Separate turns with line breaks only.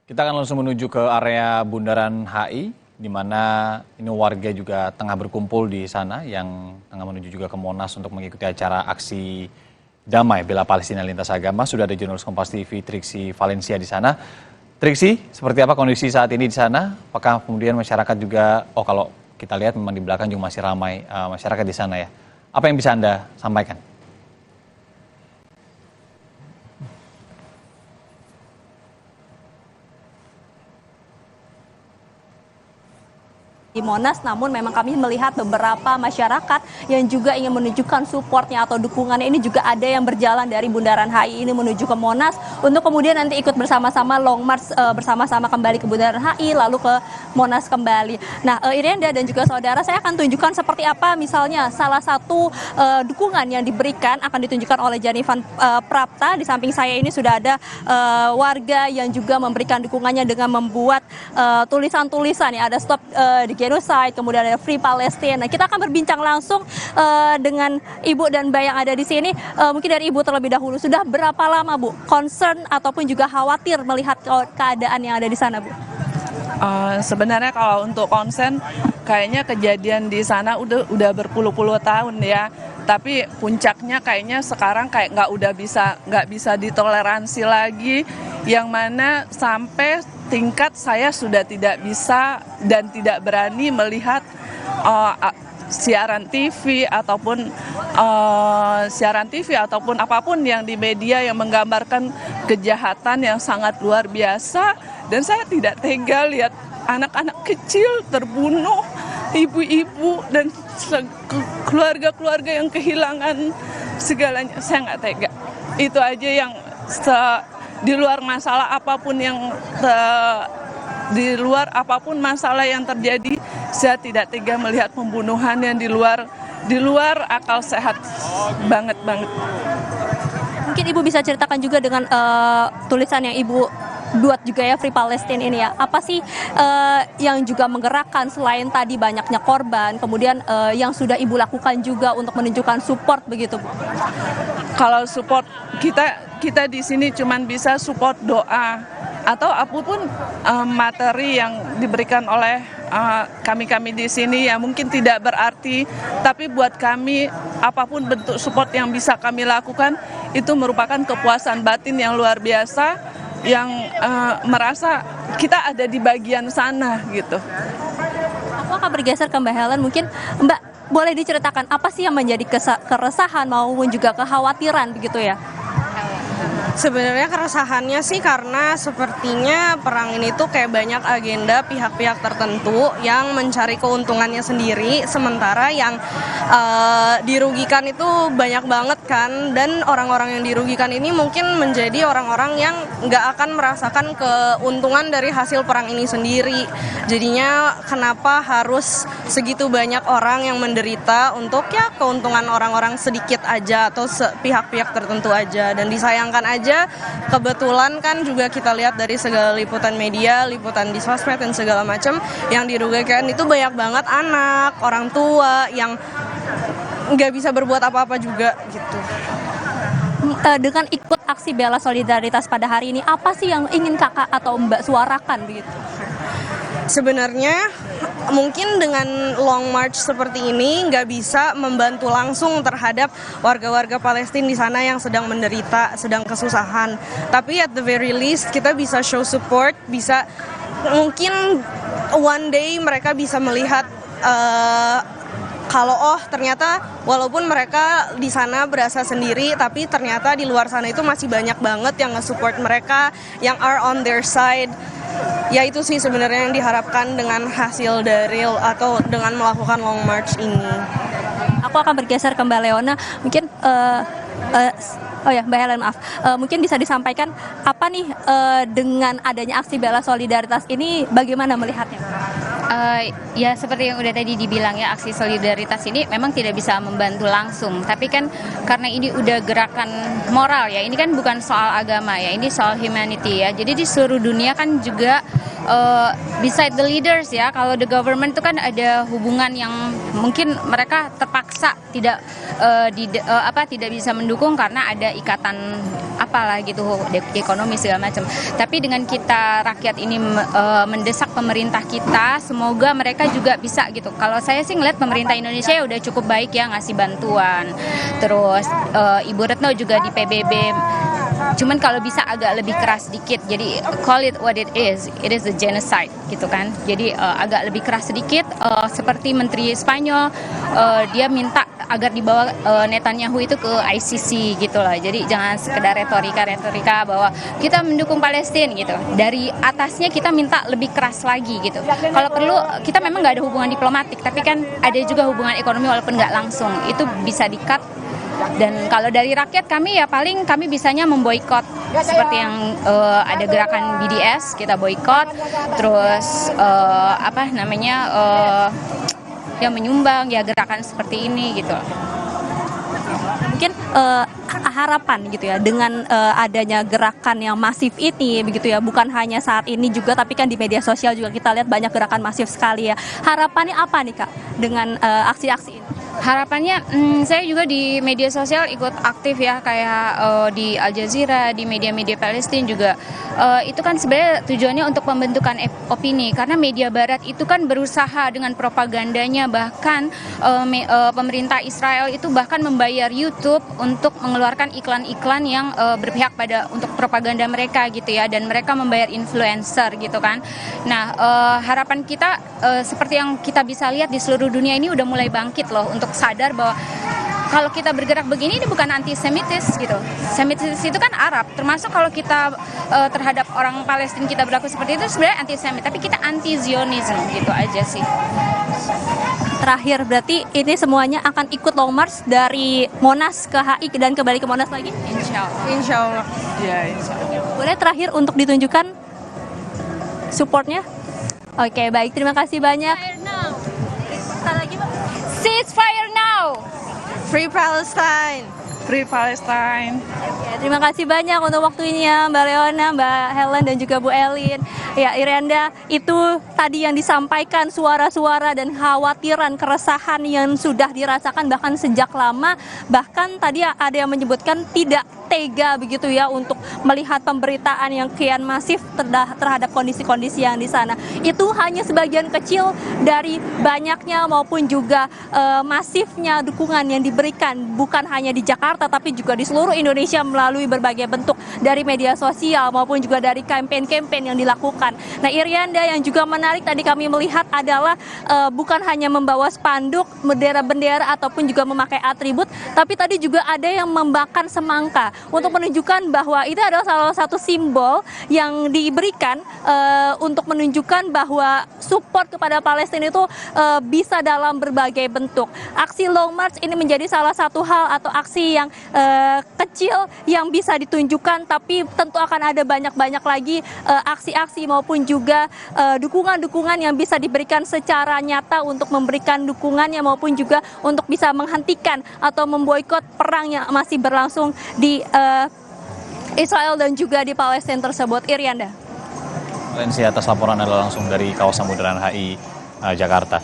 Kita akan langsung menuju ke area Bundaran HI, di mana ini warga juga tengah berkumpul di sana, yang tengah menuju juga ke Monas untuk mengikuti acara aksi damai bela Palestina lintas agama. Sudah ada jurnalis Kompas TV Triksi Valencia di sana. Triksi, seperti apa kondisi saat ini di sana? Apakah kemudian masyarakat juga, kalau kita lihat memang di belakang juga masih ramai masyarakat di sana ya. Apa yang bisa Anda sampaikan?
Di Monas, namun memang kami melihat beberapa masyarakat yang juga ingin menunjukkan supportnya atau dukungannya ini juga ada yang berjalan dari Bundaran HI ini menuju ke Monas untuk kemudian nanti ikut bersama-sama long march bersama-sama kembali ke Bundaran HI lalu ke Monas kembali. Nah, Irianda dan juga saudara, saya akan tunjukkan seperti apa misalnya salah satu dukungan yang diberikan akan ditunjukkan oleh Janivan Prapta. Di samping saya ini sudah ada warga yang juga memberikan dukungannya dengan membuat tulisan-tulisan ya, ada stop di genocide, kemudian ada Free Palestine. Nah, kita akan berbincang langsung dengan Ibu dan Mbak yang ada di sini. Mungkin dari Ibu terlebih dahulu, sudah berapa lama Bu concern ataupun juga khawatir melihat keadaan yang ada di sana Bu?
Sebenarnya kalau untuk concern, kayaknya kejadian di sana udah berpuluh-puluh tahun ya. Tapi puncaknya kayaknya sekarang kayak nggak bisa ditoleransi lagi, yang mana sampai tingkat saya sudah tidak bisa dan tidak berani melihat siaran TV ataupun apapun yang di media yang menggambarkan kejahatan yang sangat luar biasa, dan saya tidak tega lihat anak-anak kecil terbunuh, ibu-ibu dan keluarga-keluarga yang kehilangan segalanya. Saya nggak tega. Itu aja yang di luar masalah apapun masalah yang terjadi, saya tidak tega melihat pembunuhan yang di luar akal sehat banget.
Mungkin Ibu bisa ceritakan juga dengan tulisan yang Ibu buat juga ya, Free Palestine ini ya. Apa sih yang juga menggerakkan selain tadi banyaknya korban, kemudian yang sudah Ibu lakukan juga untuk menunjukkan support begitu Bu?
Kalau support kita di sini cuman bisa support doa atau apapun materi yang diberikan oleh kami di sini ya mungkin tidak berarti, tapi buat kami apapun bentuk support yang bisa kami lakukan itu merupakan kepuasan batin yang luar biasa, yang merasa kita ada di bagian sana gitu.
Aku akan bergeser ke Mbak Helen. Mungkin Mbak boleh diceritakan apa sih yang menjadi keresahan maupun juga kekhawatiran begitu ya?
Sebenarnya keresahannya sih karena sepertinya perang ini tuh kayak banyak agenda pihak-pihak tertentu yang mencari keuntungannya sendiri, sementara yang dirugikan itu banyak banget kan, dan orang-orang yang dirugikan ini mungkin menjadi orang-orang yang nggak akan merasakan keuntungan dari hasil perang ini sendiri. Jadinya kenapa harus segitu banyak orang yang menderita untuk ya keuntungan orang-orang sedikit aja atau pihak-pihak tertentu aja, dan disayangkan aja. Kebetulan kan juga kita lihat dari segala liputan media, liputan di sosmed dan segala macam, yang dirugikan itu banyak banget anak, orang tua yang nggak bisa berbuat apa-apa juga gitu.
Dengan ikut aksi bela solidaritas pada hari ini, apa sih yang ingin Kakak atau Mbak suarakan begitu?
Sebenarnya mungkin dengan long march seperti ini nggak bisa membantu langsung terhadap warga-warga Palestina di sana yang sedang menderita, sedang kesusahan. Tapi at the very least kita bisa show support, bisa mungkin one day mereka bisa melihat kalau ternyata walaupun mereka di sana berasa sendiri, tapi ternyata di luar sana itu masih banyak banget yang nge-support mereka, yang are on their side. Ya itu sih sebenarnya yang diharapkan dengan hasil dari atau dengan melakukan long march ini.
Aku akan bergeser ke Mbak Leona. Mungkin Mbak Helen maaf. Mungkin bisa disampaikan apa nih dengan adanya aksi bela solidaritas ini, bagaimana melihatnya?
Ya seperti yang udah tadi dibilang ya, aksi solidaritas ini memang tidak bisa membantu langsung, tapi kan karena ini udah gerakan moral ya, ini kan bukan soal agama ya, ini soal humanity ya. Jadi di seluruh dunia kan juga beside the leaders ya, kalau the government itu kan ada hubungan yang mungkin mereka terpaksa tidak tidak bisa mendukung karena ada ikatan apalah gitu, ekonomi segala macam. Tapi dengan kita rakyat ini mendesak pemerintah kita, semoga mereka juga bisa gitu. Kalau saya sih ngeliat pemerintah Indonesia ya udah cukup baik ya, ngasih bantuan. Terus Ibu Retno juga di PBB. Cuman kalau bisa agak lebih keras sedikit, jadi call it what it is a genocide gitu kan. Jadi agak lebih keras sedikit, seperti Menteri Spanyol, dia minta agar dibawa Netanyahu itu ke ICC gitu lah. Jadi jangan sekedar retorika bahwa kita mendukung Palestina gitu. Dari atasnya kita minta lebih keras lagi gitu. Kalau perlu kita memang nggak ada hubungan diplomatik, tapi kan ada juga hubungan ekonomi walaupun nggak langsung. Itu bisa di-cut. Dan kalau dari rakyat kami ya paling kami bisanya memboikot seperti yang ada gerakan BDS, kita boikot, terus ya menyumbang ya gerakan seperti ini gitu.
Mungkin harapan gitu ya dengan adanya gerakan yang masif ini begitu ya, bukan hanya saat ini juga tapi kan di media sosial juga kita lihat banyak gerakan masif sekali ya. Harapannya apa nih Kak dengan aksi-aksi ini?
Harapannya, saya juga di media sosial ikut aktif ya, kayak di Al Jazeera, di media-media Palestina juga. Itu kan sebenarnya tujuannya untuk pembentukan opini, karena media Barat itu kan berusaha dengan propagandanya, bahkan pemerintah Israel itu bahkan membayar YouTube untuk mengeluarkan iklan-iklan yang berpihak pada untuk propaganda mereka gitu ya, dan mereka membayar influencer gitu kan. Nah, harapan kita seperti yang kita bisa lihat di seluruh dunia ini udah mulai bangkit loh, untuk sadar bahwa kalau kita bergerak begini ini bukan antisemitis gitu. Semitis itu kan Arab, termasuk kalau kita terhadap orang Palestina kita berlaku seperti itu sebenarnya antisemit, tapi kita anti Zionisme gitu aja sih.
Terakhir, berarti ini semuanya akan ikut long march dari Monas ke HI dan kembali ke Monas lagi?
Insya Allah. Ya, insya Allah.
Boleh terakhir untuk ditunjukkan supportnya? Oke, baik. Terima kasih banyak.
Ceasefire now!
Free Palestine.
Free Palestine.
Ya, terima kasih banyak untuk waktunya Mbak Leona, Mbak Helen, dan juga Bu Elin. Ya, Irianda, itu tadi yang disampaikan suara-suara dan khawatiran, keresahan yang sudah dirasakan bahkan sejak lama. Bahkan tadi ada yang menyebutkan tidak tega begitu ya untuk melihat pemberitaan yang kian masif terhadap kondisi-kondisi yang di sana. Itu hanya sebagian kecil dari banyaknya maupun juga masifnya dukungan yang diberikan bukan hanya di Jakarta tapi juga di seluruh Indonesia melalui berbagai bentuk dari media sosial maupun juga dari kampanye-kampanye yang dilakukan. Nah, Irianda, yang juga menarik tadi kami melihat adalah bukan hanya membawa spanduk, bendera-bendera ataupun juga memakai atribut, tapi tadi juga ada yang membakar semangka untuk menunjukkan bahwa itu adalah salah satu simbol yang diberikan untuk menunjukkan bahwa support kepada Palestina itu bisa dalam berbagai bentuk. Aksi long march ini menjadi salah satu hal atau aksi yang kecil yang bisa ditunjukkan, tapi tentu akan ada banyak-banyak lagi aksi-aksi maupun juga dukungan-dukungan yang bisa diberikan secara nyata untuk memberikan dukungannya maupun juga untuk bisa menghentikan atau memboikot perang yang masih berlangsung di Israel dan juga di Palestina tersebut. Irianda.
Atas laporan adalah langsung dari kawasan Bundaran HI Jakarta.